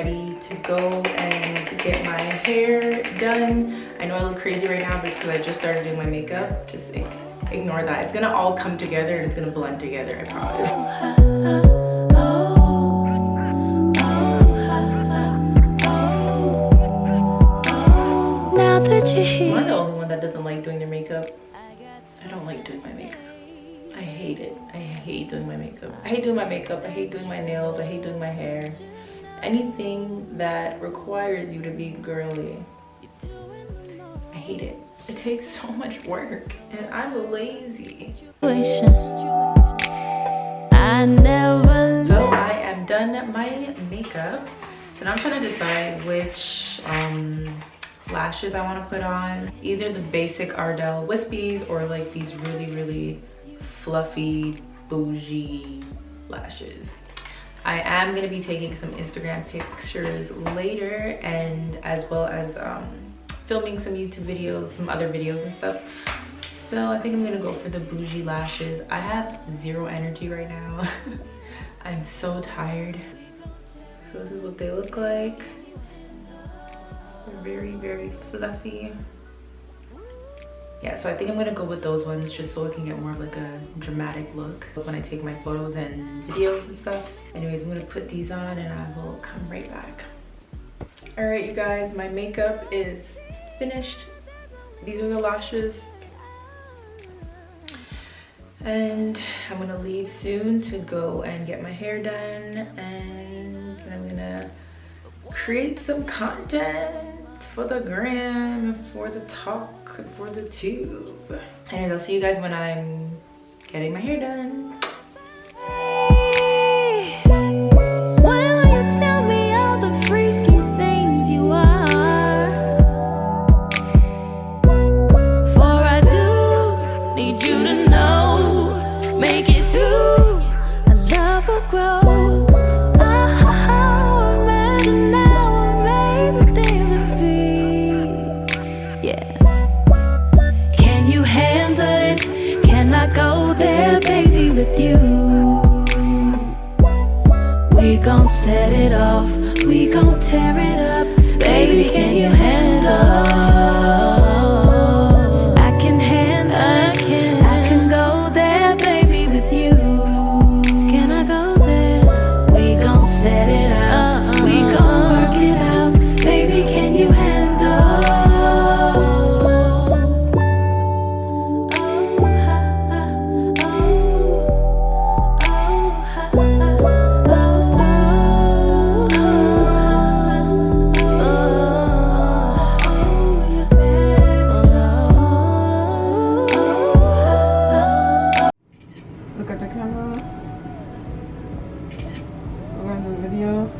ready to go and get my hair done. I know I look crazy right now because I just started doing my makeup. Just ignore that. It's gonna all come together and it's gonna blend together, I promise. Am I the only one that doesn't like doing their makeup? I don't like doing my makeup. I hate it. I hate doing my makeup. I hate doing my makeup. I hate doing my nails. I hate doing my hair. Anything that requires you to be girly. I hate it. It takes so much work and I'm lazy. So I am done my makeup. So now I'm trying to decide which lashes I want to put on. Either the basic Ardell wispies or like these really fluffy bougie lashes. I am going to be taking some Instagram pictures later, and as well as filming some YouTube videos, some other videos and stuff. So I think I'm going to go for the bougie lashes. I have zero energy right now. I'm so tired. So this is what they look like. They're very fluffy. Yeah, so I think I'm gonna go with those ones just so I can get more of like a dramatic look when I take my photos and videos and stuff. Anyways, I'm gonna put these on and I will come right back. All right, you guys, my makeup is finished. These are the lashes. And I'm gonna leave soon to go and get my hair done, and I'm gonna create some content for the gram, for the talk, for the tube. And I'll see you guys when I'm getting my hair done. Will you tell me all the freaky things you are? For I do need you to know, make it through, a love will grow. With you, we gon' set it off, we gon' tear it up, baby, can you handle? I can handle, I can go there, baby, with you. Can I go there? We gon' set it up, we gon' work it out, baby, can you handle?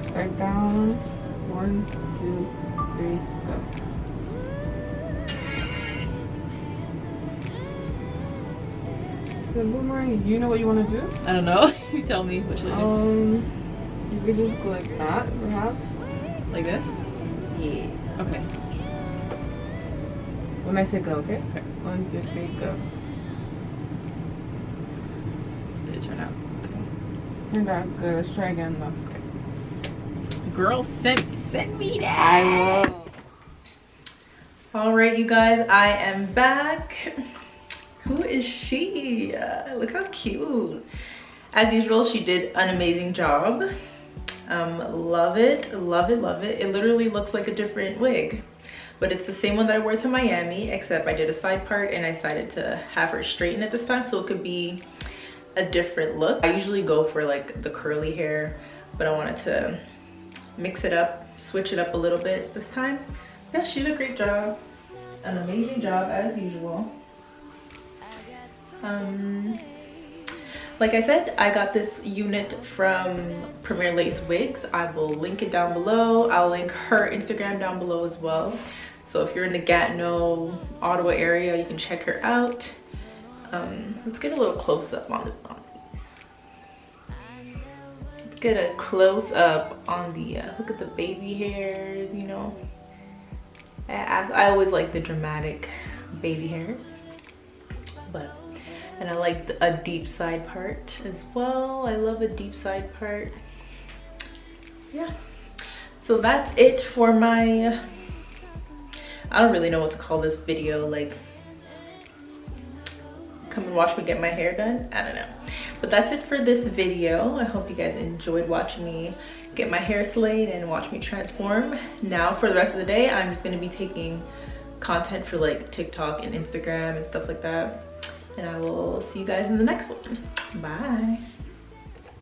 Start down. 1, 2, 3, go. So Boomerang, do you know what you want to do? I don't know. You tell me. What should I do? You could just go like that, perhaps. Like this? Yeah. Okay. When I say go, okay? Okay. 1, 2, 3, go. Did it turn out? Okay. Turned out good. Let's try again though. Okay. Girl, send me that. I will. All right, you guys, I am back. Who is she? Look how cute. As usual, she did an amazing job. Love it, love it, love it. It literally looks like a different wig, but it's the same one that I wore to Miami, except I did a side part and I decided to have her straighten it this time so it could be a different look. I usually go for like the curly hair, but I wanted to mix it up, switch it up a little bit this time. Yeah, she did a great job. An amazing job as usual. Like I said, I got this unit from Premier Lace Wigs. I will link it down below. I'll link her Instagram down below as well. So if you're in the Gatineau, Ottawa area, you can check her out. Let's get a little close up on these. Get a close up on the look at the baby hairs, you know. I always like the dramatic baby hairs, and I like a deep side part as well. I love a deep side part. Yeah, So that's it for my, I don't really know what to call this video, like come and watch me get my hair done, I don't know. But that's it for this video. I hope you guys enjoyed watching me get my hair slayed and watch me transform. Now for the rest of the day, I'm just gonna be taking content for like TikTok and Instagram and stuff like that. And I will see you guys in the next one. Bye.